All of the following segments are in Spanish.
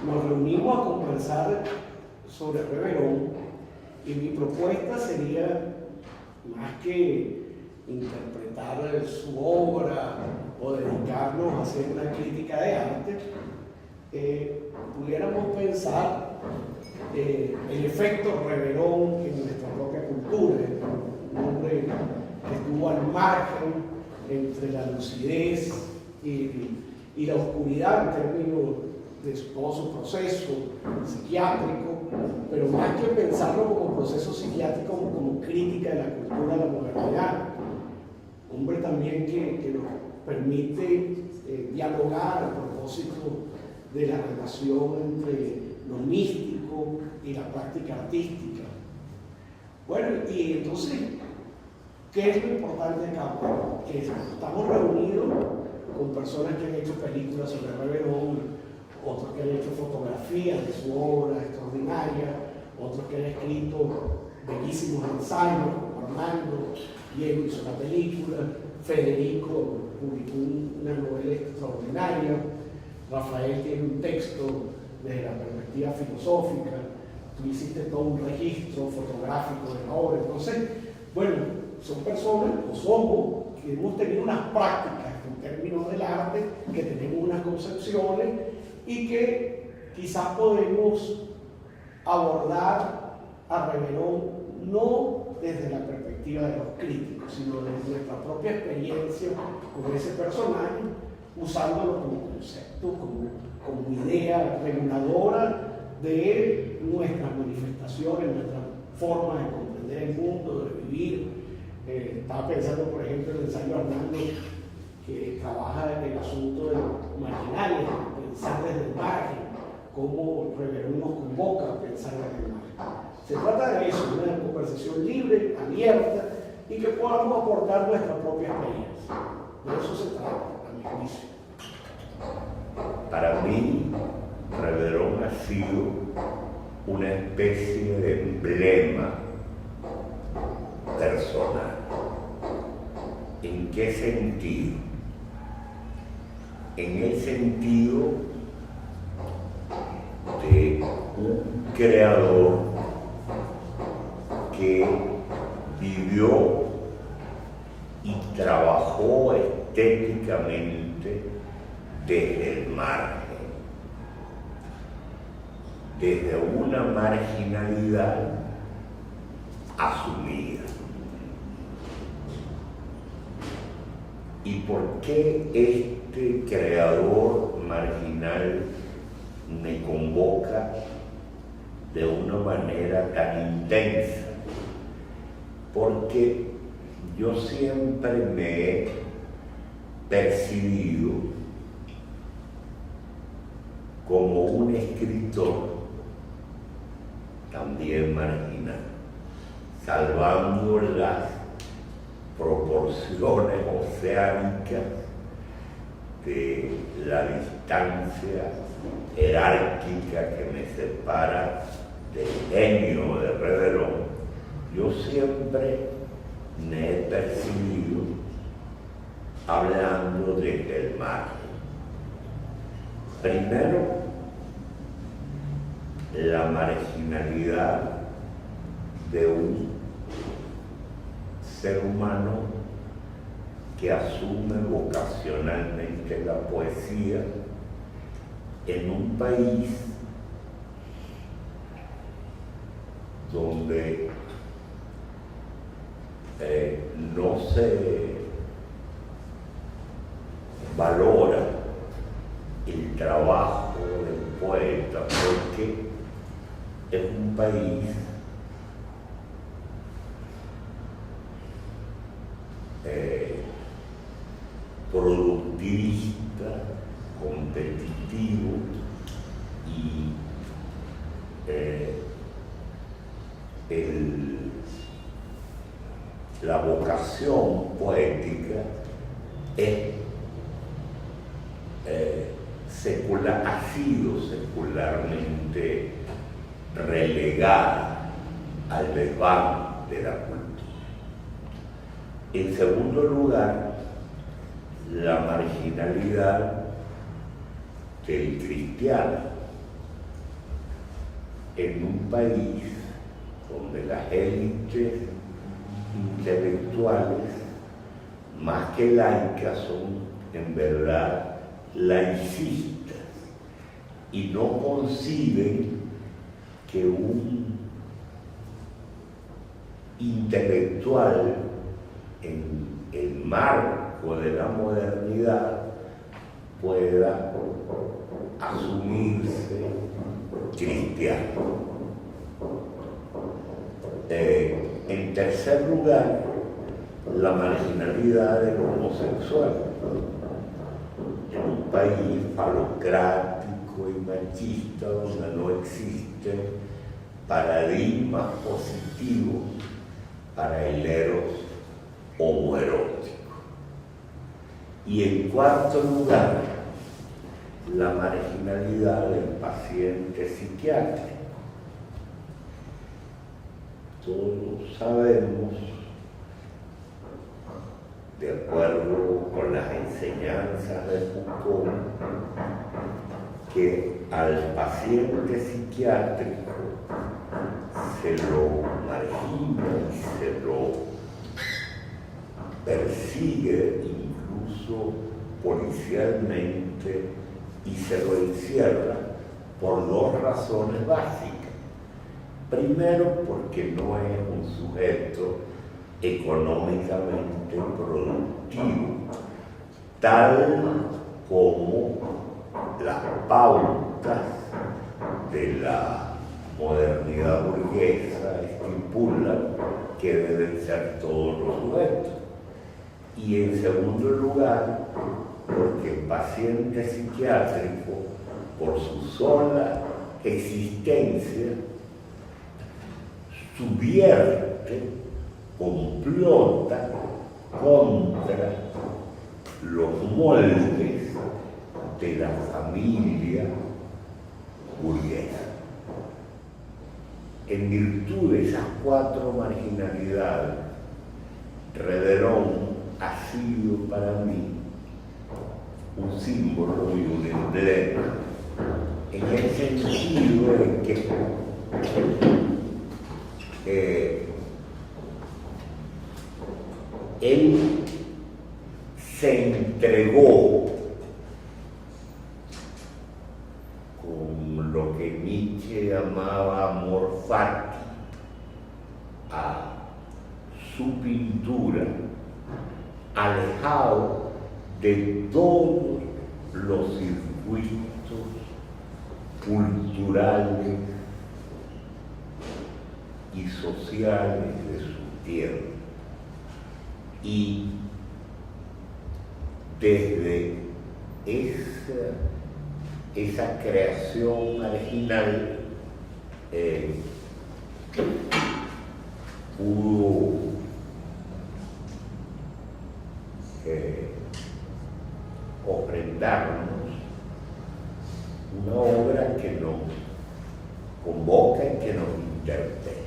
nos reunimos a conversar sobre Reverón y mi propuesta sería, más que interpretar su obra o dedicarnos a hacer una crítica de arte, pudiéramos pensar el efecto Reverón en nuestra propia cultura, un hombre que estuvo al margen entre la lucidez y la oscuridad en términos de todo su proceso psiquiátrico, pero más que pensarlo como proceso psiquiátrico, como crítica de la cultura de la modernidad. Hombre también que nos permite dialogar a propósito de la relación entre lo místico y la práctica artística. Bueno, y entonces, ¿qué es lo importante acá? Que estamos reunidos con personas que han hecho películas sobre Reverón, otros que han hecho fotografías de su obra extraordinaria, otros que han escrito bellísimos ensayos, como Armando, Diego hizo una película, Federico publicó una novela extraordinaria, Rafael tiene un texto desde la perspectiva filosófica, tú hiciste todo un registro fotográfico de la obra. Entonces, bueno, son personas, o somos, que hemos tenido unas prácticas en términos del arte, que tenemos unas concepciones y que quizás podemos abordar a Reverón no desde la perspectiva de los críticos, sino desde nuestra propia experiencia con ese personaje, usándolo como concepto, como idea reguladora de nuestras manifestaciones, nuestra forma de comprender el mundo, de vivir. Estaba pensando, por ejemplo, en el ensayo Armando, que trabaja en el asunto de marginales, pensar desde el margen, cómo Reverón nos convoca a pensar desde el margen. Se trata de eso, una conversación libre, abierta, y que podamos aportar nuestra propia experiencia. De eso se trata, a mi juicio. Para mí, Reverón ha sido una especie de emblema personal. ¿En qué sentido? En el sentido de un creador que vivió y trabajó estéticamente desde el margen, desde una marginalidad asumida. ¿Y por qué este creador marginal me convoca de una manera tan intensa? Porque yo siempre me he percibido como un escritor también marginal, salvando las proporciones oceánicas de la distancia jerárquica que me separa del genio de Reverón. Yo siempre me he percibido hablando desde el margen. Primero, la marginalidad de un ser humano que asume vocacionalmente la poesía en un país donde no se valora el trabajo del poeta, porque es un país productivista, competitivo y la vocación poética es secular, ha sido secularmente relegada al desván de la cultura. En segundo lugar, la marginalidad del cristiano, en un país donde las élites intelectuales, más que laicas, son en verdad laicistas y no conciben que un intelectual en el marco de la modernidad pueda asumirse cristiano. En tercer lugar, la marginalidad del homosexual. En un país falocrático y machista donde no existen paradigmas positivos para el eros homoerótico. Y en cuarto lugar, la marginalidad del paciente psiquiátrico. Todos sabemos, de acuerdo con las enseñanzas de Foucault, que al paciente psiquiátrico se lo margina y se lo persigue incluso policialmente y se lo encierra por dos razones básicas. Primero, porque no es un sujeto económicamente productivo, tal como las pautas de la modernidad burguesa estipulan que deben ser todos los sujetos. Y en segundo lugar, porque el paciente psiquiátrico, por su sola existencia, subvierte, complota contra los moldes de la familia burguesa. En virtud de esas cuatro marginalidades, Reverón ha sido para mí un símbolo y un emblema, en el sentido en que él se entregó con lo que Nietzsche llamaba amor fati a su pintura, alejado de todos los circuitos culturales y sociales de su tierra. Y desde esa creación marginal pudo ofrendarnos una obra que nos convoca y que nos interpela.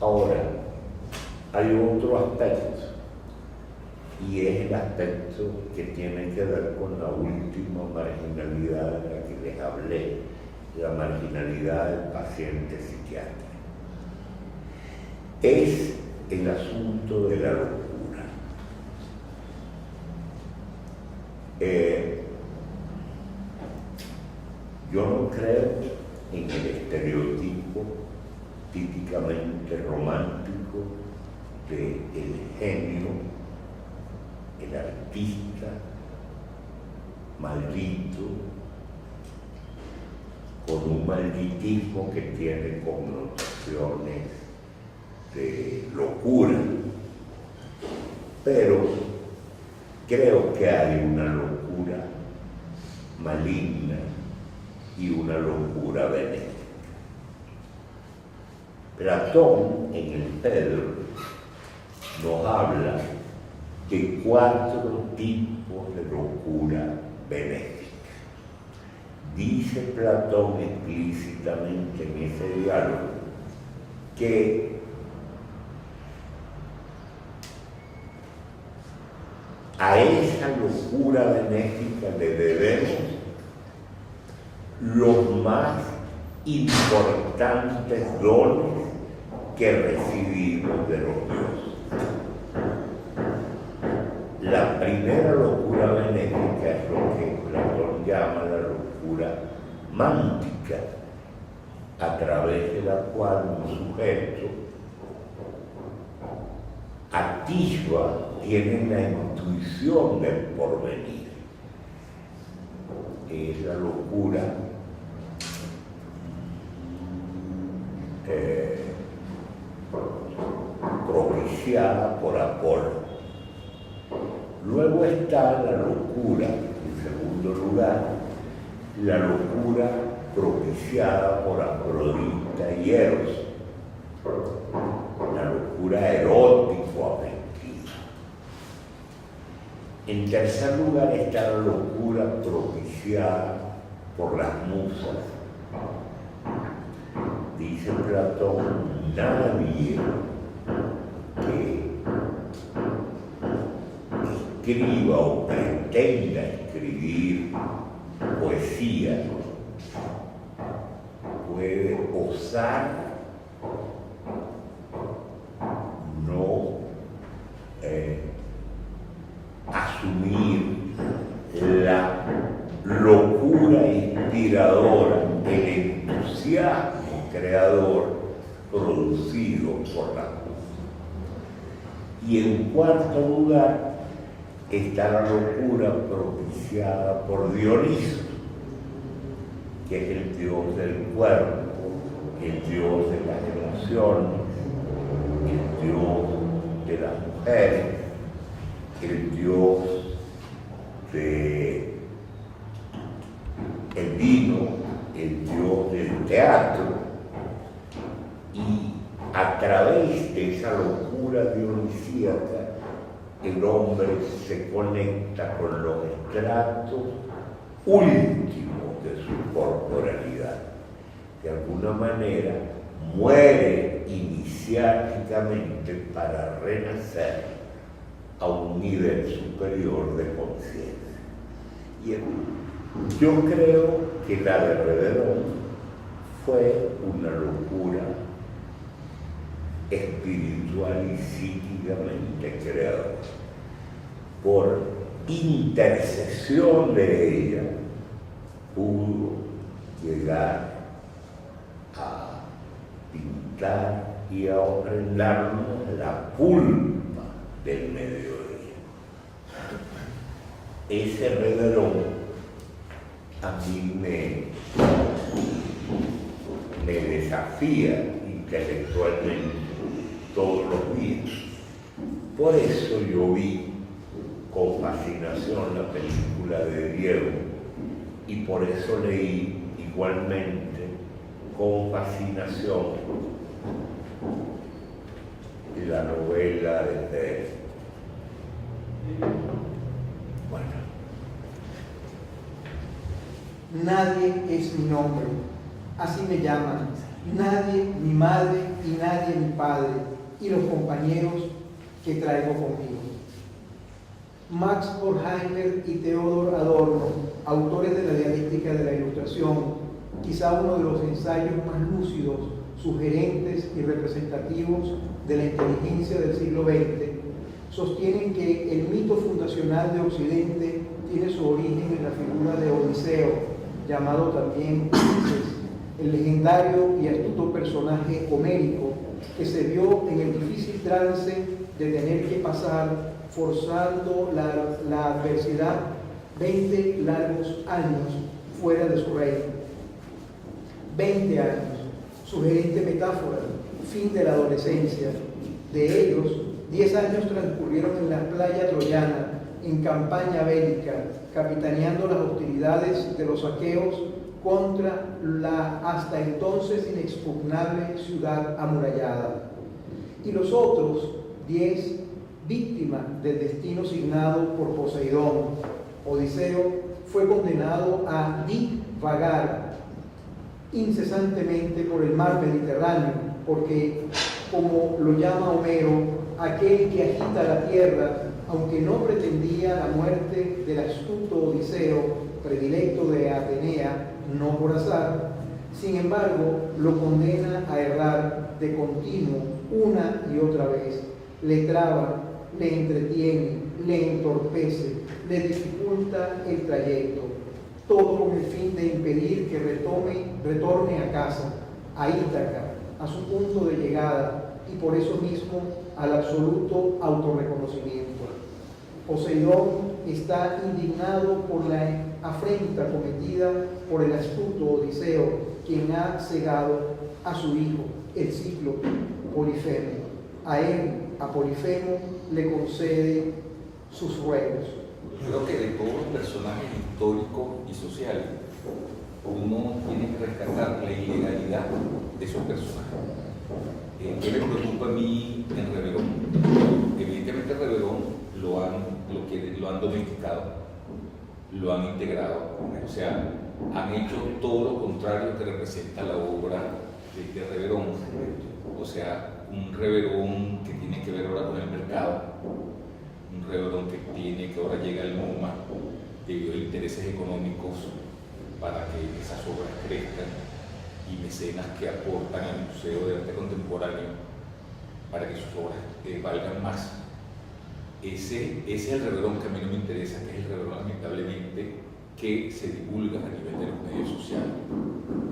Ahora, hay otro aspecto, y es el aspecto que tiene que ver con la última marginalidad de la que les hablé, la marginalidad del paciente psiquiátrico. Es el asunto de la locura. Yo no creo en el estereotipo típicamente romántico del genio, el artista maldito, con un malditismo que tiene connotaciones de locura. Pero creo que hay una locura maligna y una locura benéfica. Platón, en el Pedro, nos habla de 4 tipos de locura benéfica. Dice Platón explícitamente en ese diálogo que a esa locura benéfica le debemos los más importantes dones que recibimos de los dioses. La primera locura benéfica es lo que Platón llama la locura mántica, a través de la cual un sujeto atisba, tiene la intuición del porvenir. Es la locura propiciada por Apolo. Luego está la locura, en segundo lugar, la locura propiciada por Afrodita y Eros, la locura erótico-afectiva. En tercer lugar está la locura propiciada por las musas. Dice Platón, nadie que escriba o pretenda escribir poesía puede osar no asumir la locura inspiradora, el entusiasmo creador producido por la musas. Y en cuarto lugar está la locura propiciada por Dioniso, que es el dios del cuerpo, el dios de las relaciones, el dios de las mujeres, el dios del vino, el dios del teatro, y a través de esa locura dionisíaca el hombre se conecta con los estratos últimos de su corporalidad. De alguna manera muere iniciáticamente para renacer a un nivel superior de conciencia. Y yo creo que la de Reverón fue una locura espiritual y psíquicamente creadora. Por intercesión de ella pudo llegar a pintar y a ofrendarnos la pulpa del mediodía. Ese Reverón a mí me desafía intelectualmente todos los días. Por eso yo vi con fascinación la película de Diego y por eso leí igualmente con fascinación la novela de Pérez. Bueno. Nadie es mi nombre, así me llaman. Nadie mi madre y nadie mi padre y los compañeros que traigo conmigo. Max Horkheimer y Theodor Adorno, autores de la dialéctica de la Ilustración, quizá uno de los ensayos más lúcidos, sugerentes y representativos de la inteligencia del siglo XX, sostienen que el mito fundacional de Occidente tiene su origen en la figura de Odiseo, llamado también Ulises, el legendario y astuto personaje homérico que se vio en el difícil trance de tener que pasar, forzando la adversidad, 20 largos años fuera de su reino. 20 años, sugerente metáfora, fin de la adolescencia. De ellos, 10 años transcurrieron en la playa troyana, en campaña bélica, capitaneando las hostilidades de los aqueos contra la hasta entonces inexpugnable ciudad amurallada. Y los otros 10 víctimas del destino signado por Poseidón. Odiseo fue condenado a divagar incesantemente por el mar Mediterráneo, porque, como lo llama Homero, aquel que agita la tierra, aunque no pretendía la muerte del astuto Odiseo, predilecto de Atenea, no por azar, sin embargo, lo condena a errar de continuo una y otra vez, le traba, le entretiene, le entorpece, le dificulta el trayecto, todo con el fin de impedir que retorne a casa, a Ítaca, a su punto de llegada y por eso mismo al absoluto autorreconocimiento. Poseidón está indignado por la afrenta cometida por el astuto Odiseo, quien ha cegado a su hijo, el cíclope Polifemo. A él, a Polifemo, le concede sus ruegos. Creo que de todos los personajes históricos y sociales, uno tiene que rescatar la ilegalidad de esos personajes. ¿Qué me preocupa a mí en Reverón? Evidentemente Reverón lo han domesticado, lo han integrado, o sea, han hecho todo lo contrario que representa la obra de Reverón, o sea, un Reverón que tiene que ver ahora con el mercado, un Reverón que tiene que ahora llega al MoMA debido a intereses económicos para que esas obras crezcan y mecenas que aportan al Museo de Arte Contemporáneo para que sus obras valgan más. Ese es el Reverón que a mí no me interesa, que es el Reverón lamentablemente que se divulga a nivel de los medios sociales.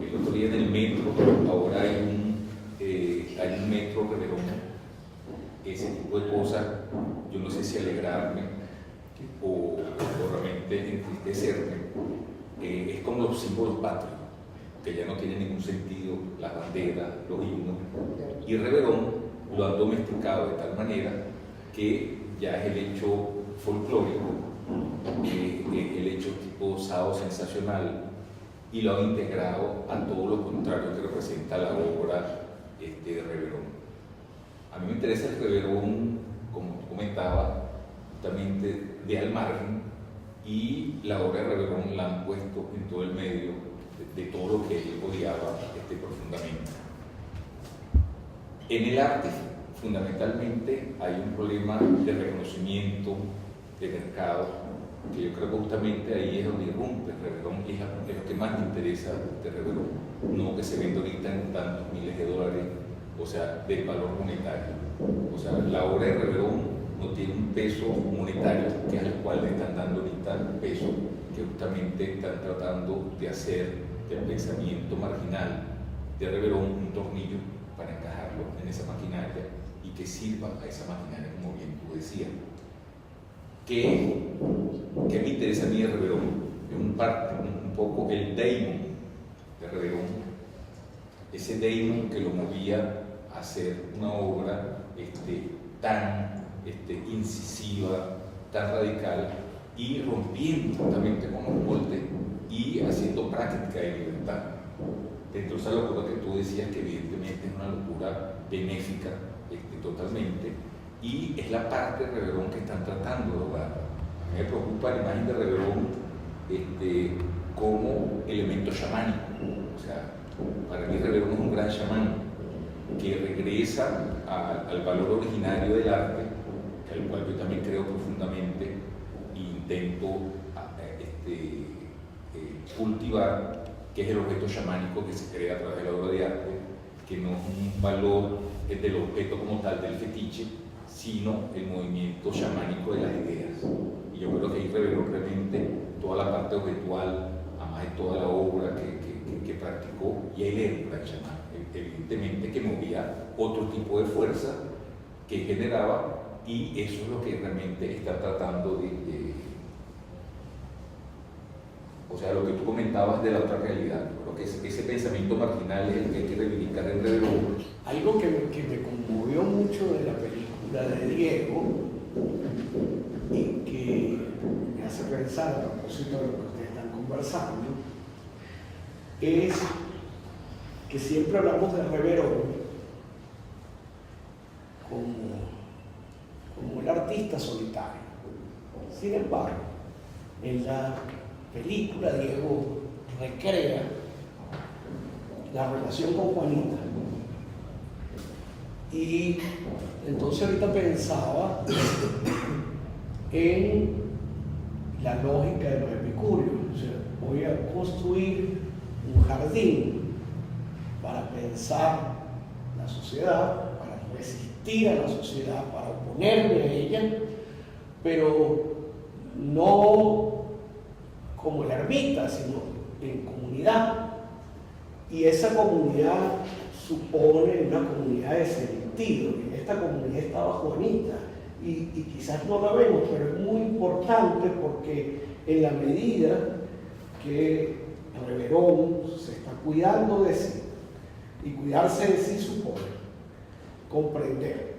El otro día en el metro, ahora hay un metro Reverón, ese tipo de cosas, yo no sé si alegrarme o realmente entristecerme. Es como los símbolos patrios, que ya no tienen ningún sentido, las banderas, los himnos, y Reverón lo han domesticado de tal manera que ya es el hecho folclórico, el hecho tipo sábado sensacional, y lo han integrado a todo lo contrario que representa la obra de Reverón. A mí me interesa el Reverón, como tú comentabas, justamente de al margen, y la obra de Reverón la han puesto en todo el medio de todo lo que él odiaba profundamente. En el arte, fundamentalmente, hay un problema de reconocimiento, de mercado, que yo creo que justamente ahí es donde irrumpe Reverón, y es lo que más me interesa de Reverón, no que se venda ahorita en tantos miles de dólares, o sea, del valor monetario. O sea, la obra de Reverón no tiene un peso monetario, que es al cual le están dando ahorita el peso, que justamente están tratando de hacer del pensamiento marginal de Reverón un tornillo para encajarlo en esa maquinaria y que sirva a esa maquinaria, como bien tú decías. ¿Qué me interesa a mí de Reverón? Un poco el daemon de Reverón, ese daemon que lo movía a hacer una obra tan incisiva, tan radical, y rompiendo justamente con los moldes y haciendo práctica de libertad. Dentro de esa locura que tú decías, que evidentemente es una locura benéfica totalmente, y es la parte de Reverón que están tratando de lograr. A mí me preocupa la imagen de Reverón como elemento chamánico. O sea, para mí Reverón es un gran chamán que regresa al valor originario del arte, al cual yo también creo profundamente e intento cultivar, que es el objeto chamánico que se crea a través de la obra de arte, que no es un valor del objeto como tal, del fetiche, sino el movimiento chamánico de las ideas. Y yo creo que ahí Reverón realmente toda la parte objetual, además de toda la obra que practicó, y él era un gran chamán, evidentemente, que movía otro tipo de fuerza que generaba, y eso es lo que realmente está tratando o sea, lo que tú comentabas de la otra realidad. Creo que ese pensamiento marginal es el que hay que reivindicar en Reverón. Algo que me conmovió mucho de la película de Diego y que me hace pensar a propósito de lo que ustedes están conversando es que siempre hablamos de Reverón como el artista solitario. Sin embargo, en la película Diego recrea la relación con Juanita, y entonces ahorita pensaba en la lógica de los epicúreos. O sea, voy a construir jardín para pensar la sociedad, para resistir a la sociedad, para oponerme a ella, pero no como la ermita, sino en comunidad. Y esa comunidad supone una comunidad de sentido. En esta comunidad estaba Juanita, y quizás no la vemos, pero es muy importante porque en la medida que Reverón se está cuidando de sí, y cuidarse de sí supone comprender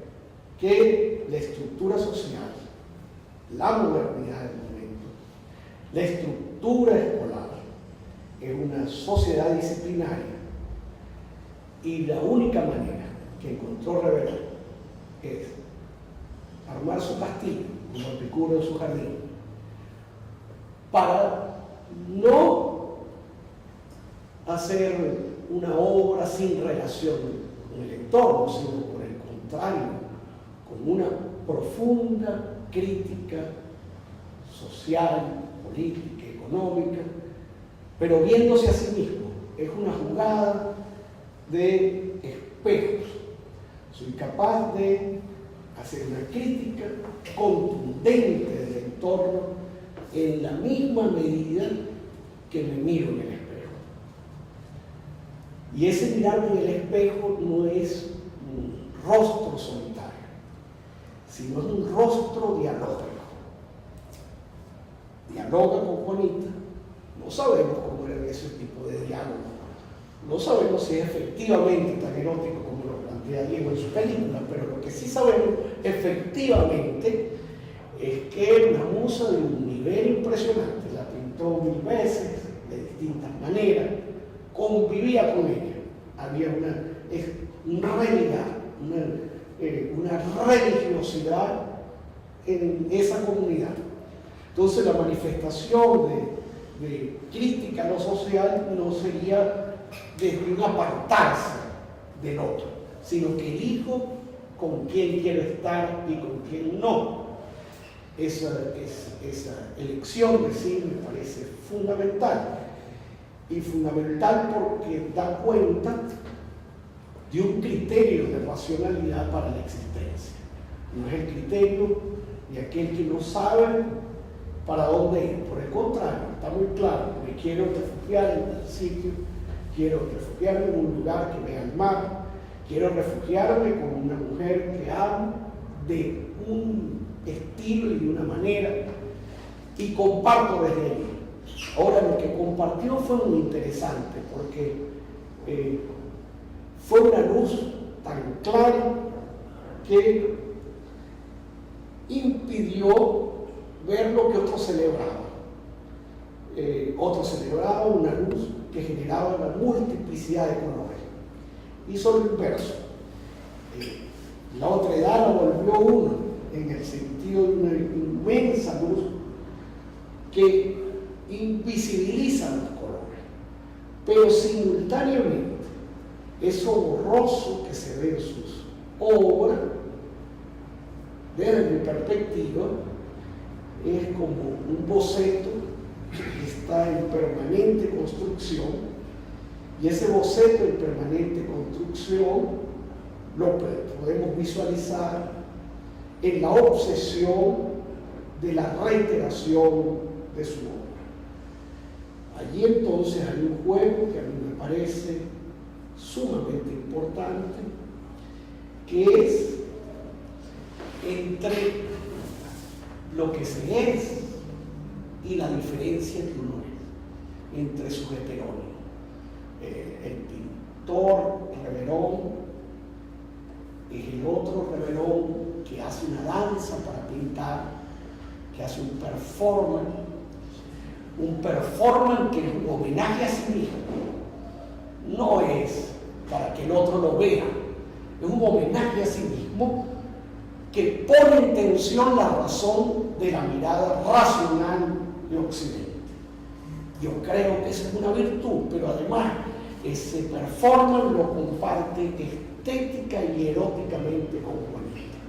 que la estructura social, la modernidad del momento, la estructura escolar es una sociedad disciplinaria, y la única manera que encontró Reverón es armar su castillo como Epicuro en su jardín, para no hacer una obra sin relación con el entorno, sino por el contrario, con una profunda crítica social, política, económica, pero viéndose a sí mismo. Es una jugada de espejos. Soy capaz de hacer una crítica contundente del entorno en la misma medida que me miro en el espejo. Y ese mirarme en el espejo no es un rostro solitario, sino es un rostro dialógico. Dialoga con Juanita. No sabemos cómo era ese tipo de diálogo. No sabemos si es efectivamente tan erótico como lo plantea Diego en su película, pero lo que sí sabemos efectivamente es que es una musa de un nivel impresionante. La pintó 1000 veces, de distintas maneras, convivía con ella. Había una realidad, una religiosidad en esa comunidad. Entonces la manifestación de crítica a lo social no sería desde un apartarse del otro, sino que elijo con quién quiero estar y con quién no. Esa elección de sí me parece fundamental, y fundamental porque da cuenta de un criterio de racionalidad para la existencia. No es el criterio de aquel que no sabe para dónde ir. Por el contrario, está muy claro: me quiero refugiar en un sitio, quiero refugiarme en un lugar que vea el mar, quiero refugiarme con una mujer que amo de un estilo y de una manera, y comparto desde ahí. Ahora, lo que compartió fue muy interesante, porque fue una luz tan clara que impidió ver lo que otros celebraban. Otros celebraban una luz que generaba una multiplicidad de colores. Hizo lo inverso. La otra edad la volvió uno, en el sentido de una inmensa luz que invisibiliza los colores, pero simultáneamente eso borroso que se ve en sus obras, desde mi perspectiva, es como un boceto que está en permanente construcción, y ese boceto en permanente construcción lo podemos visualizar en la obsesión de la reiteración de su obra. Allí entonces hay un juego que a mí me parece sumamente importante, que es entre lo que se es y la diferencia que uno es, entre sus heterónimos. El pintor Reverón es el otro Reverón que hace una danza para pintar, que hace un performance que es un homenaje a sí mismo. No es para que el otro lo vea, es un homenaje a sí mismo que pone en tensión la razón de la mirada racional de Occidente. Yo creo que esa es una virtud, pero además ese performance lo comparte estética y eróticamente con Juanita.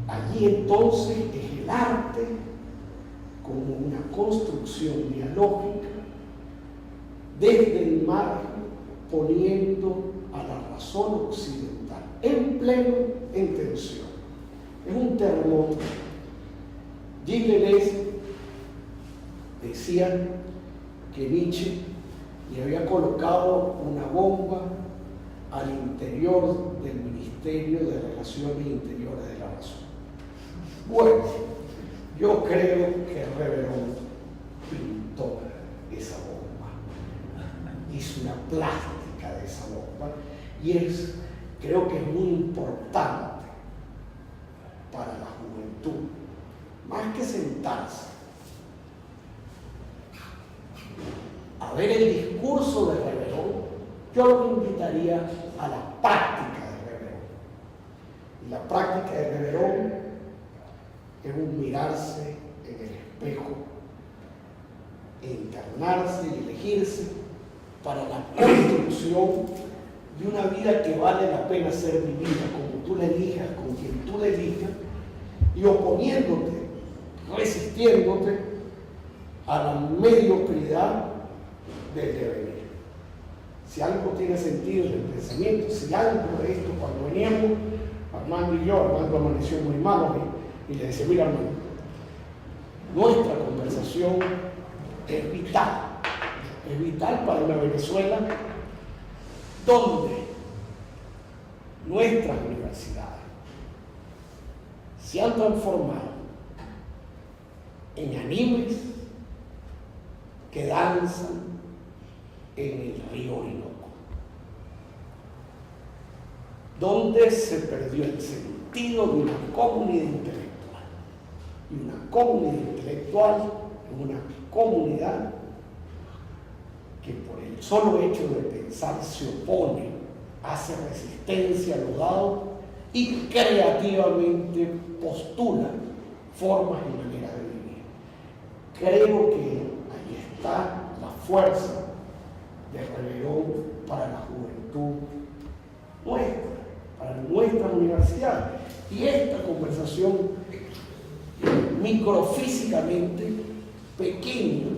Allí entonces es el arte como una construcción dialógica desde el margen, poniendo a la razón occidental en pleno en tensión. Es un terremoto. Gilles Deleuze decía que Nietzsche le había colocado una bomba al interior del Ministerio de Relaciones Interiores de la Razón. Bueno, yo creo que Reverón pintó esa bomba, hizo una plástica de esa bomba, y creo que es muy importante para la juventud, más que sentarse a ver el discurso de Reverón, yo lo invitaría a la práctica de Reverón. Y la práctica de Reverón es un mirarse en el espejo, encarnarse y elegirse para la construcción de una vida que vale la pena ser vivida, como tú la elijas, con quien tú la elijas, y oponiéndote, resistiéndote a la mediocridad del devenir. Si algo tiene sentido en el pensamiento, si algo de esto, cuando veníamos, Armando y yo, Armando amaneció muy malo y le decía, mira Armando, nuestra conversación es vital para una Venezuela donde nuestras universidades se han transformado en animes que danzan en el río Orinoco, donde se perdió el sentido de una comunidad intelectual. Y una comunidad intelectual es una comunidad que por el solo hecho de pensar se opone, hace resistencia a lo dado y creativamente postula formas y maneras de vivir. Creo que ahí está la fuerza de Reverón para la juventud nuestra, para nuestra universidad. Y esta conversación, microfísicamente pequeña,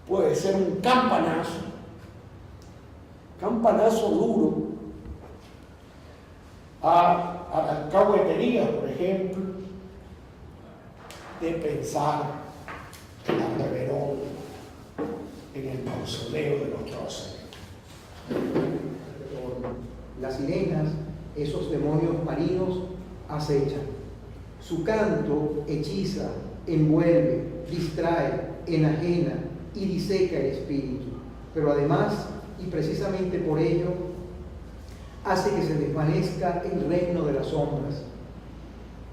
puede ser un campanazo duro a la alcahuetería, por ejemplo, de pensar en la Reverón en el mausoleo de los próceres. Las sirenas, esos demonios marinos, acechan. Su canto hechiza, envuelve, distrae, enajena y diseca el espíritu, pero además, y precisamente por ello, hace que se desvanezca el reino de las sombras,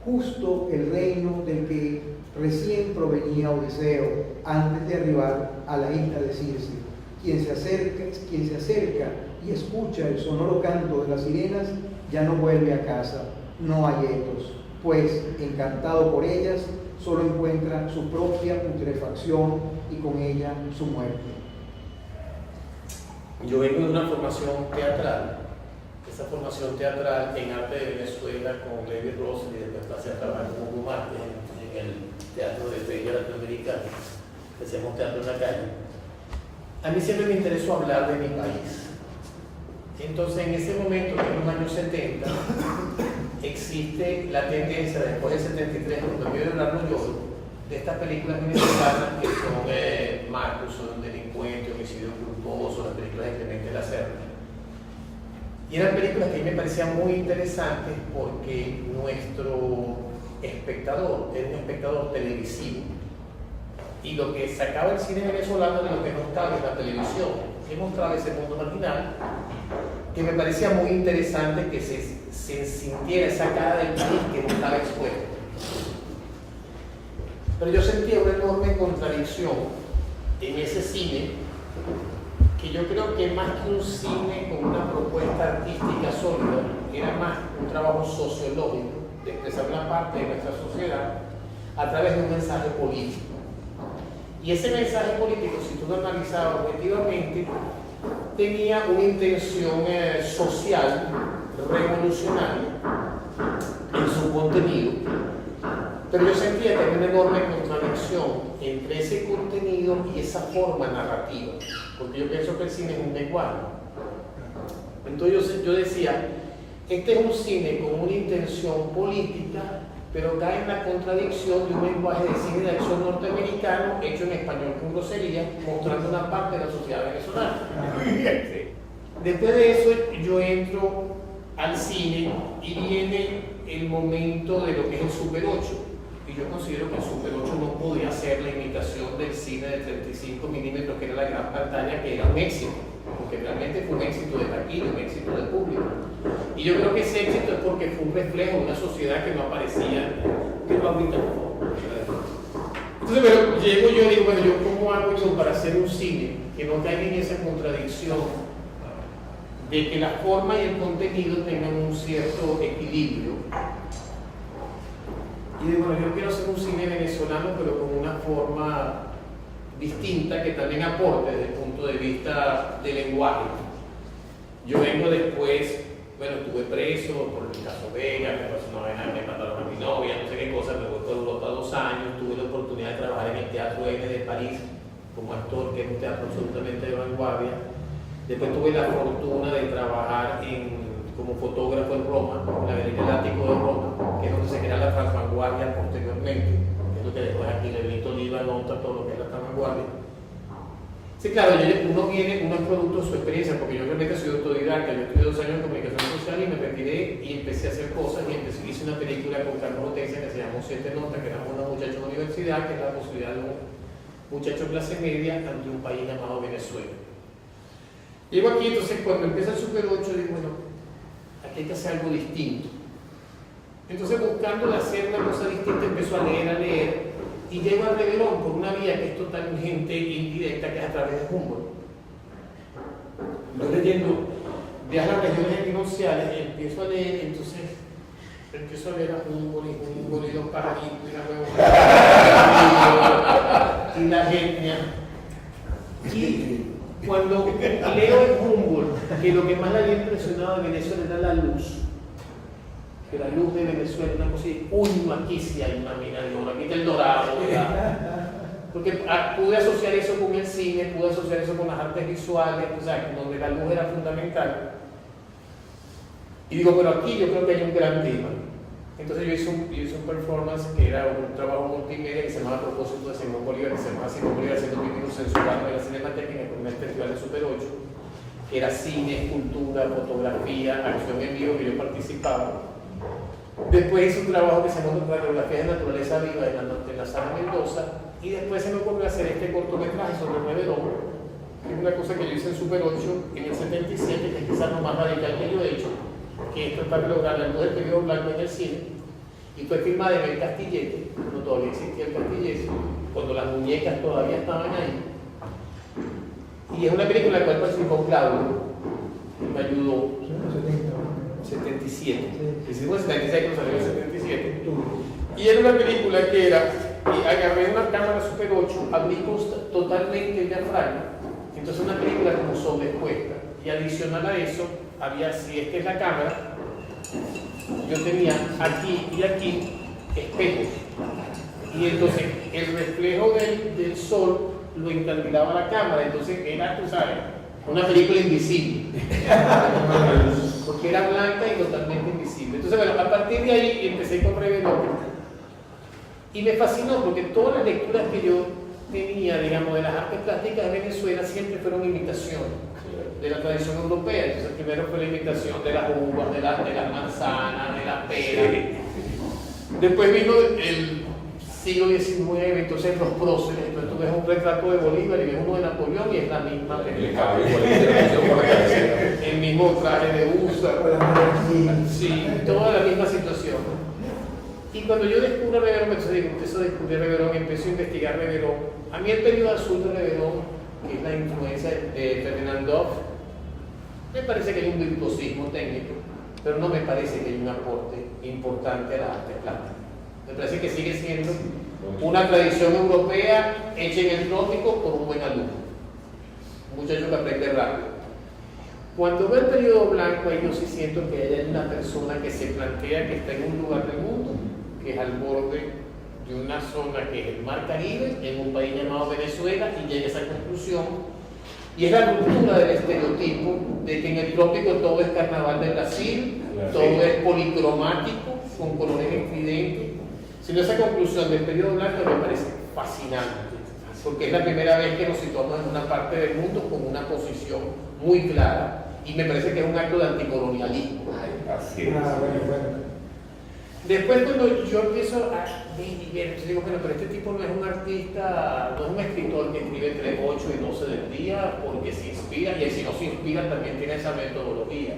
justo el reino del que recién provenía Odiseo antes de arribar a la isla de Circe. Quien se acerca y escucha el sonoro canto de las sirenas ya no vuelve a casa, no hay etos, pues encantado por ellas solo encuentra su propia putrefacción y con ella su muerte. Yo vengo de una formación teatral. Esa formación teatral en arte de Venezuela con David Ross y después pasé a trabajar con Hugo Márquez en el Teatro de Feria Latinoamericana, que hacemos teatro en la calle. A mí siempre me interesó hablar de mi país. Entonces, en ese momento, en los años 70, existe la tendencia, después del 73, cuando yo de hablar no lloro, de estas películas venezolanas que son Marcos, son Delincuente, Homicidio Culposo, las películas de Clemente La Serna. Y eran películas que a mí me parecían muy interesantes porque nuestro espectador era un espectador televisivo. Y lo que sacaba el cine venezolano de lo que no estaba en la televisión, que mostraba ese mundo marginal, que me parecía muy interesante que se sintiera esa cara del país que no estaba expuesta. Pero yo sentía una enorme contradicción en ese cine, que yo creo que más que un cine con una propuesta artística sólida, era más un trabajo sociológico de expresar una parte de nuestra sociedad a través de un mensaje político. Y ese mensaje político, si tú lo analizabas objetivamente, tenía una intención social, revolucionaria en su contenido, pero yo sentía que había una enorme contradicción conexión entre ese contenido y esa forma narrativa, porque yo pienso que el cine es un lenguaje. Entonces yo decía, este es un cine con una intención política, pero cae en la contradicción de un lenguaje de cine de acción norteamericano hecho en español con grosería, mostrando una parte de la sociedad venezolana. Después de eso yo entro al cine y viene el momento de lo que es el Super 8. Y yo considero que el Super 8 no podía ser la imitación del cine de 35 milímetros, que era la gran pantalla, que era un éxito, porque realmente fue un éxito de taquilla, un éxito de público. Y yo creo que ese éxito es porque fue un reflejo de una sociedad que no aparecía, que no ahorita. Entonces, pero llego yo y digo, bueno, ¿yo cómo hago yo para hacer un cine que no caiga en esa contradicción de que la forma y el contenido tengan un cierto equilibrio? Y digo, bueno, yo quiero hacer un cine venezolano, pero con una forma distinta que también aporte desde el punto de vista del lenguaje. Yo vengo después, bueno, estuve preso por el caso Vega, me pasó una vaina, me mataron a mi novia, no sé qué cosa, me voy por Europa 2 años, tuve la oportunidad de trabajar en el Teatro N de París como actor, que es un teatro absolutamente de vanguardia. Después tuve la fortuna de trabajar como fotógrafo en Roma, en la Galería del Ático de Roma, que es donde se crea la transvanguardia posteriormente, que es lo que después aquí Levito Oliva nota todo lo que es la transvanguardia. Sí, claro, uno es producto de su experiencia, porque yo realmente soy autodidacta, yo estudié 2 años en comunicación social y me retiré y empecé a hacer cosas y hice una película con Carlos Hortensia que se llamó 7 Notas, que era una muchacha de universidad, que es la posibilidad de un muchacho de clase media ante un país llamado Venezuela. Llego aquí, entonces cuando empieza el Super 8 digo, bueno, aquí hay que hacer algo distinto. Entonces buscando hacer una cosa distinta empiezo a leer y llego a Reverón por una vía que es totalmente indirecta, que es a través de Humboldt. Estoy leyendo de las regiones equinocciales y empiezo a leer, entonces empiezo a leer a Humboldt y los pajaritos y la huevona y la genia. Y cuando leo en Humboldt que lo que más le había impresionado de Venezuela era la luz, que la luz de Venezuela, una cosa así, uy, aquí sí hay una mina de oro, aquí está el dorado, ¿verdad? Porque pude asociar eso con el cine, pude asociar eso con las artes visuales, o sea, donde la luz era fundamental. Y digo, pero aquí yo creo que hay un gran tema. Entonces yo hice un performance que era un trabajo multimedia que se llamaba Propósito de Simón Bolívar, que se llamaba Simón Bolívar haciendo críticos censurados de la Cinemateca en el Festival de Super 8, que era cine, escultura, fotografía, acción en vivo, que yo participaba. Después hice un trabajo que se llama Radiografía de Naturaleza Viva en la Sala Mendoza, y después se me ocurrió hacer este cortometraje sobre Reverón, que es una cosa que yo hice en Super 8 en el 77, que es quizás lo más radical que yo he hecho, que esto es para lograr la luz del periodo blanco en el cine, y fue filmada en el Castillete, cuando todavía existía el Castillete, cuando las muñecas todavía estaban ahí. Y es una película en la cual participó Claudio, que me ayudó. 77. Hicimos 76, pero salió en 77. Y era una película que era, y agarré una cámara Super 8, abrí totalmente el diafragma, entonces una película como sobreexpuesta. Y adicional a eso, había, si esta es la cámara, yo tenía aquí y aquí espejos. Y entonces el reflejo del sol lo encandilaba la cámara, entonces era, tú sabes, una película invisible. Porque era blanca y totalmente invisible. Entonces, bueno, a partir de ahí empecé con Reverón. Y me fascinó porque todas las lecturas que yo tenía, digamos, de las artes plásticas de Venezuela siempre fueron imitaciones de la tradición europea. Entonces, primero fue la imitación de las uvas, de las manzanas, de las peras. Después vino el siglo XIX, entonces los próceres. Entonces, tú ves un retrato de Bolívar y ves uno de Napoleón y es la misma película. El mismo traje de usa. Sí, toda la misma situación. Y cuando yo descubro Reverón, empiezo a descubrir Reverón, empiezo a investigar Reverón. A mí el periodo azul de Reverón, que es la influencia de Ferdinand, me parece que hay un virtuosismo técnico, pero no me parece que hay un aporte importante a las artes plásticas. Me parece que sigue siendo una tradición europea hecha en el trópico por un buen alumno, un muchacho que aprende rápido. Cuando veo el periodo blanco, ahí yo sí siento que hay una persona que se plantea que está en un lugar del mundo, que es al borde de una zona que es el Mar Caribe, en un país llamado Venezuela, y llega a esa conclusión. Y es la ruptura del estereotipo de que en el trópico todo es carnaval de Brasil, todo es policromático, con colores estridentes. Sino esa conclusión del periodo blanco me parece fascinante, porque es la primera vez que nos situamos en una parte del mundo con una posición muy clara, y me parece que es un acto de anticolonialismo. Así es. Después, cuando yo empiezo a ver, yo digo, bueno, pero este tipo no es un artista, no es un escritor que escribe entre 8 y 12 del día porque se inspira, y si no se inspira también tiene esa metodología,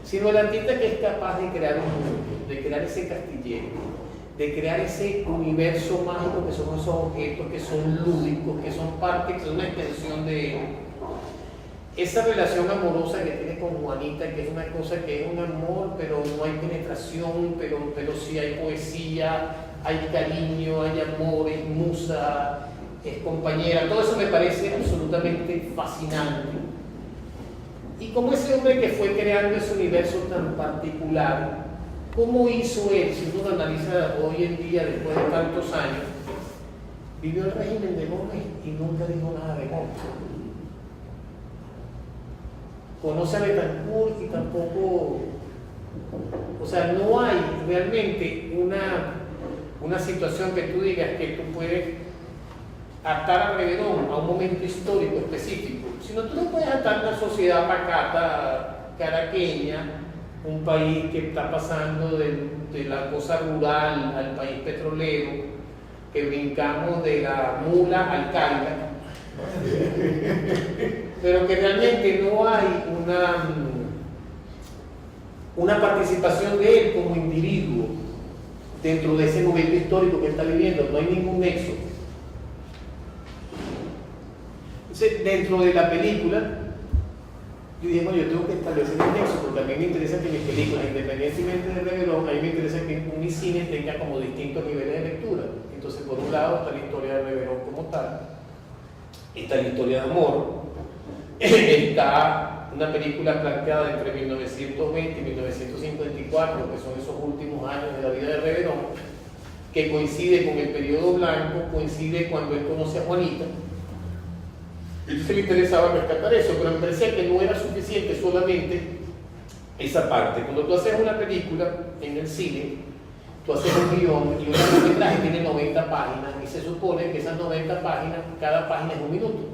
sino el artista que es capaz de crear un mundo, de crear ese castillero, de crear ese universo mágico que son esos objetos que son lúdicos, que son parte, que son una extensión de él. Esa relación amorosa que tiene con Juanita, que es una cosa que es un amor, pero no hay penetración, pero sí hay poesía, hay cariño, hay amor, es musa, es compañera, todo eso me parece absolutamente fascinante. Y como ese hombre que fue creando ese universo tan particular, ¿cómo hizo él? Si uno lo analiza hoy en día, después de tantos años, vivió el régimen de Gómez y nunca dijo nada de Gómez. Conoce a Betancourt y tampoco, o sea, no hay realmente una situación que tú digas que tú puedes atar a Reverón a un momento histórico específico, sino tú no puedes atar a una sociedad pacata, caraqueña, un país que está pasando de la cosa rural al país petrolero, que brincamos de la mula al canga, pero que realmente no hay una participación de él como individuo dentro de ese momento histórico que está viviendo, no hay ningún nexo. Entonces, dentro de la película, yo dije, bueno, yo tengo que establecer un nexo, porque a mí me interesa que mis películas, independientemente de Reverón, a mí me interesa que mi cine tenga como distintos niveles de lectura. Entonces, por un lado está la historia de Reverón como tal, está la historia de amor, está una película planteada entre 1920 y 1954, que son esos últimos años de la vida de Reverón, que coincide con el periodo blanco, coincide cuando él conoce a Juanita. Entonces le interesaba rescatar eso, pero me parecía que no era suficiente solamente esa parte. Cuando tú haces una película en el cine, tú haces un guión y un largometraje tiene 90 páginas y se supone que esas 90 páginas, cada página es un minuto.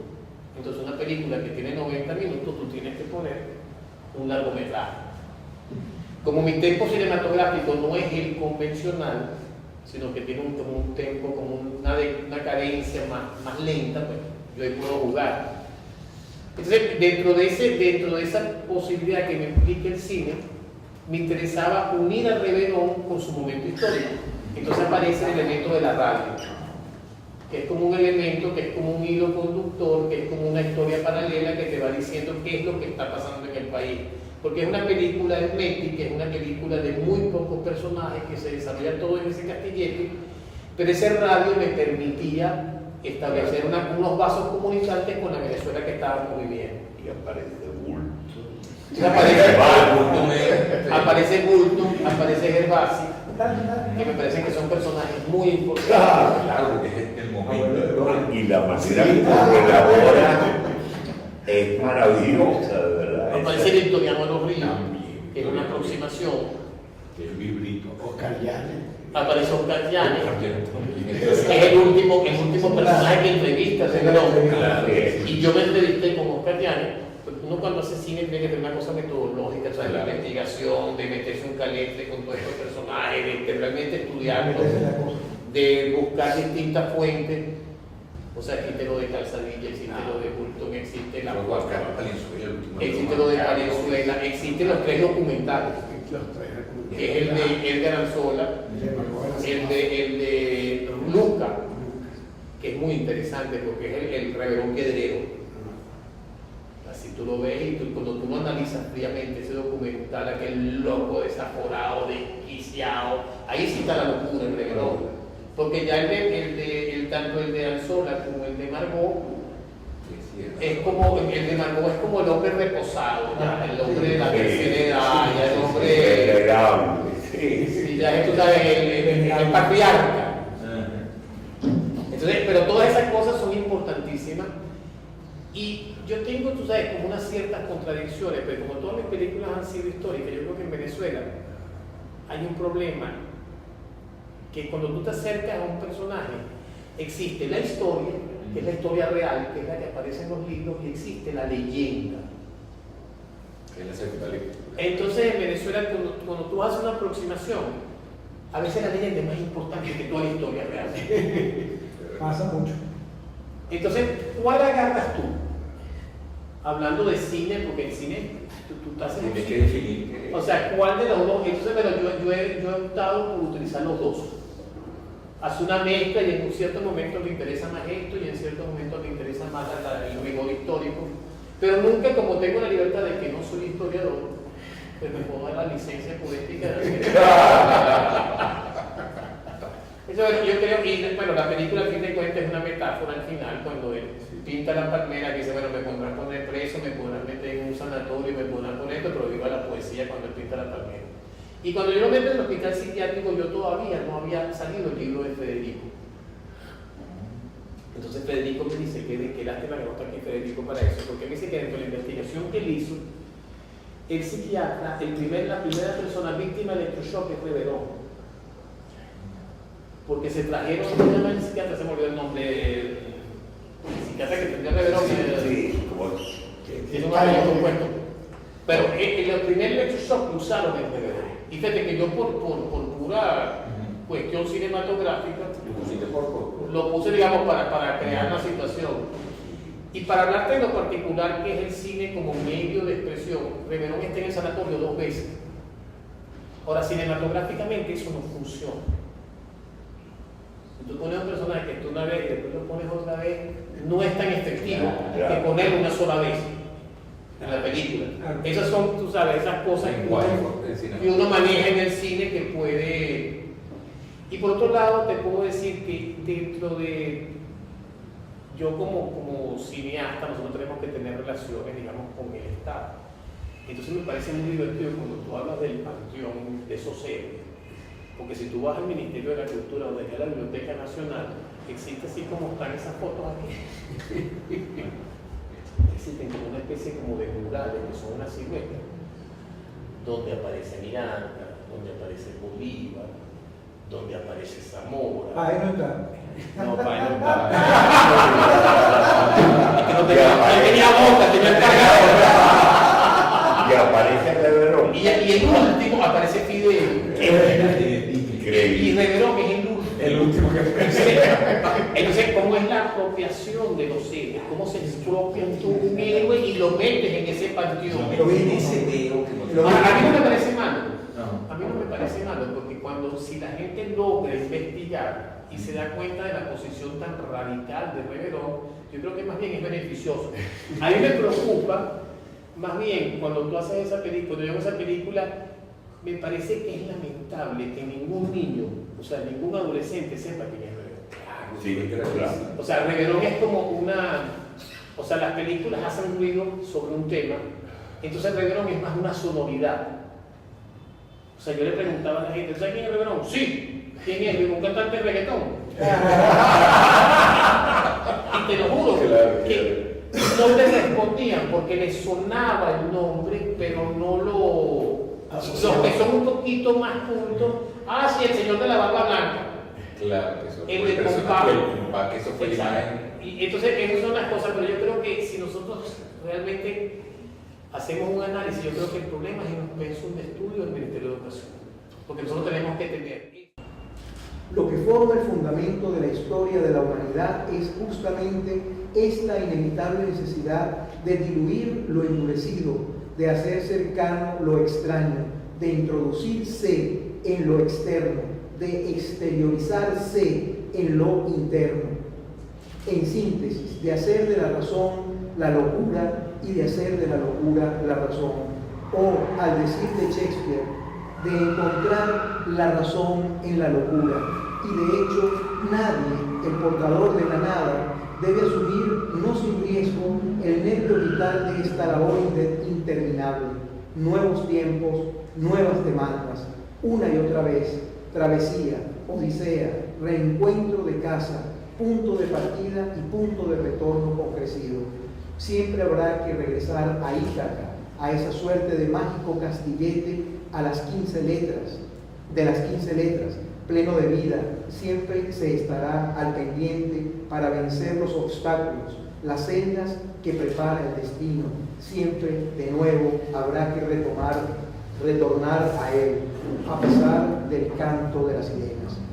Entonces una película que tiene 90 minutos, tú tienes que poner un largometraje. Como mi tempo cinematográfico no es el convencional, sino que tiene un tempo, como una cadencia más lenta, pues yo ahí puedo jugar. Entonces, dentro de esa posibilidad que me implica el cine, me interesaba unir a Reverón con su momento histórico. Entonces aparece el elemento de la radio, que es como un elemento, que es como un hilo conductor, que es como una historia paralela que te va diciendo qué es lo que está pasando en el país. Porque es una película hermética, es una película de muy pocos personajes que se desarrolla todo en ese castillete, pero ese radio me permitía establecer unos vasos comunicantes con la Venezuela que estábamos viviendo. Y aparece Bulto. Aparece Bulto, aparece Gervasi, que me parecen que son personajes muy importantes. Claro, porque es el momento. Y la manera como elabora es maravillosa, de verdad. Aparece Victoriano de los Ríos, que es una aproximación. El vibrito. Oscar Llanes. Aparece Oscar Llanes, es el último personaje que entrevista a Reverón. Y yo me entrevisté con Oscar Llanes. Uno cuando hace cine tiene que tener una cosa metodológica, o sea, la investigación, de meterse un caletre con todos estos personajes, de realmente estudiarlos, de buscar distintas fuentes. O sea, existe lo de Calzadilla, existe lo de Bulton, existe la Huaca, existe lo de Valenzuela, existen los 3 documentales, que es el de Edgar Anzola, el de Luca, que es muy interesante porque es el Reverón Quedrero. Así tú lo ves y cuando tú lo analizas fríamente ese documental, aquel loco desaforado, desquiciado, ahí sí está la locura en Reverón. Porque ya tanto el de Anzola como el de Margot, es como, el de Margot es como el hombre reposado, ya, el hombre de la tercera edad, ya el hombre... Sí, ya tú sabes, el patriarca. Entonces, pero todas esas cosas son importantísimas. Y yo tengo, tú sabes, como unas ciertas contradicciones, pero como todas mis películas han sido históricas, yo creo que en Venezuela hay un problema, que cuando tú te acercas a un personaje, existe la historia, que es la historia real, que es la que aparece en los libros, y existe la leyenda. Es la segunda lectura. Entonces, en Venezuela, cuando tú haces una aproximación, a veces la leyenda es más importante que toda la historia real. Pasa mucho. Entonces, ¿cuál agarras tú? Hablando de cine, porque el cine, tú estás en un Tienes que cine. definir. O sea, ¿cuál de los dos? Entonces, pero yo he optado por utilizar los dos. Hace una mezcla y en ciertos momentos me interesa más esto y en ciertos momentos me interesa más el rigor histórico. Pero nunca, como tengo la libertad de que no soy historiador, pues me puedo dar la licencia poética de eso, bueno, yo creo, y bueno, la película al fin de cuentas es una metáfora al final, cuando él pinta la palmera, que dice, bueno, me podrán poner preso, me podrán meter en un sanatorio, me podrán poner esto, pero viva la poesía cuando él pinta la palmera. Y cuando yo lo meto en el hospital psiquiátrico, yo todavía no había salido el libro de Federico. Entonces Federico me dice que qué lástima que no está aquí Federico para eso, porque me dice que dentro de la investigación que él hizo, el psiquiatra, la primera persona víctima de electroshock es Reverón. Porque se trajeron, ¿cómo se llama el psiquiatra? Se me olvidó el nombre. El psiquiatra que tendría Reverón. Sí, como Tiene un año compuesto. Pero el primer electroshock lo usaron en Reverón. Y fíjate que yo por pura cuestión cinematográfica lo puse, digamos, para crear una situación. Y para hablarte de lo particular que es el cine como medio de expresión, Reverón está en el sanatorio 2 veces. Ahora, cinematográficamente eso no funciona. Tú pones un personaje que tú una vez y después lo pones otra vez, no es tan efectivo que ponerlo una sola vez en la película. Esas son, tú sabes, esas cosas que uno maneja en el cine que puede. Y por otro lado, te puedo decir que dentro de. Yo como cineasta, nosotros tenemos que tener relaciones, digamos, con el Estado. Entonces me parece muy divertido cuando tú hablas del panteón de esos héroes. Porque si tú vas al Ministerio de la Cultura o desde la Biblioteca Nacional, existe así como están esas fotos aquí. Existen como una especie como de murales que son una silueta, donde aparece Miranda, donde aparece Bolívar, donde aparece Zamora. Ahí no está. No, para no está. No tenía boca, tenía el cargador. y aparece Reverón. Y el último aparece Fidel. Y Reverón es el último que entonces, ¿cómo es la apropiación de los héroes? ¿Cómo se expropian tú un héroe y lo metes en ese panteón? Lo vi. A mí no me parece malo. A mí no me parece malo, porque si la gente logra investigar y se da cuenta de la posición tan radical de Reverón, yo creo que más bien es beneficioso. A mí me preocupa, más bien, cuando tú haces esa película, cuando yo hago esa película, me parece que es lamentable que ningún niño, o sea, ningún adolescente sepa quién es Reverón. Sí, claro. O sea, Reverón es como o sea, las películas hacen ruido sobre un tema, entonces Reverón es más una sonoridad. O sea, yo le preguntaba a la gente, ¿sabes quién es Reverón? Sí. ¿Quién es? ¿Un cantante de reggaetón? Y te lo juro, que no le respondían porque les sonaba el nombre, pero no lo... Los que son un poquito más cultos, sí, el señor de la barba blanca. Claro, que eso El fue de el personaje, Compás. que eso fue la imagen. Y entonces, esas son las cosas, pero yo creo que si nosotros realmente hacemos un análisis, yo creo que el problema es un pensum de estudio del Ministerio de Educación, porque nosotros tenemos que tener. Lo que forma el fundamento de la historia de la humanidad es justamente esta inevitable necesidad de diluir lo endurecido, de hacer cercano lo extraño, de introducirse en lo externo, de exteriorizarse en lo interno. En síntesis, de hacer de la razón la locura y de hacer de la locura la razón. O, al decir de Shakespeare, de encontrar la razón en la locura. Y de hecho, nadie, el portador de la nada, debe asumir, no sin riesgo, el nervio vital de esta labor interminable. Nuevos tiempos, nuevas demandas, una y otra vez, travesía, odisea, reencuentro de casa, punto de partida y punto de retorno con Crecido. Siempre habrá que regresar a Ítaca, a esa suerte de mágico castillete a las 15 letras, de las 15 letras, pleno de vida. Siempre se estará al pendiente para vencer los obstáculos, las sendas que prepara el destino. Siempre de nuevo habrá que retornar a él, a pesar del canto de las sirenas.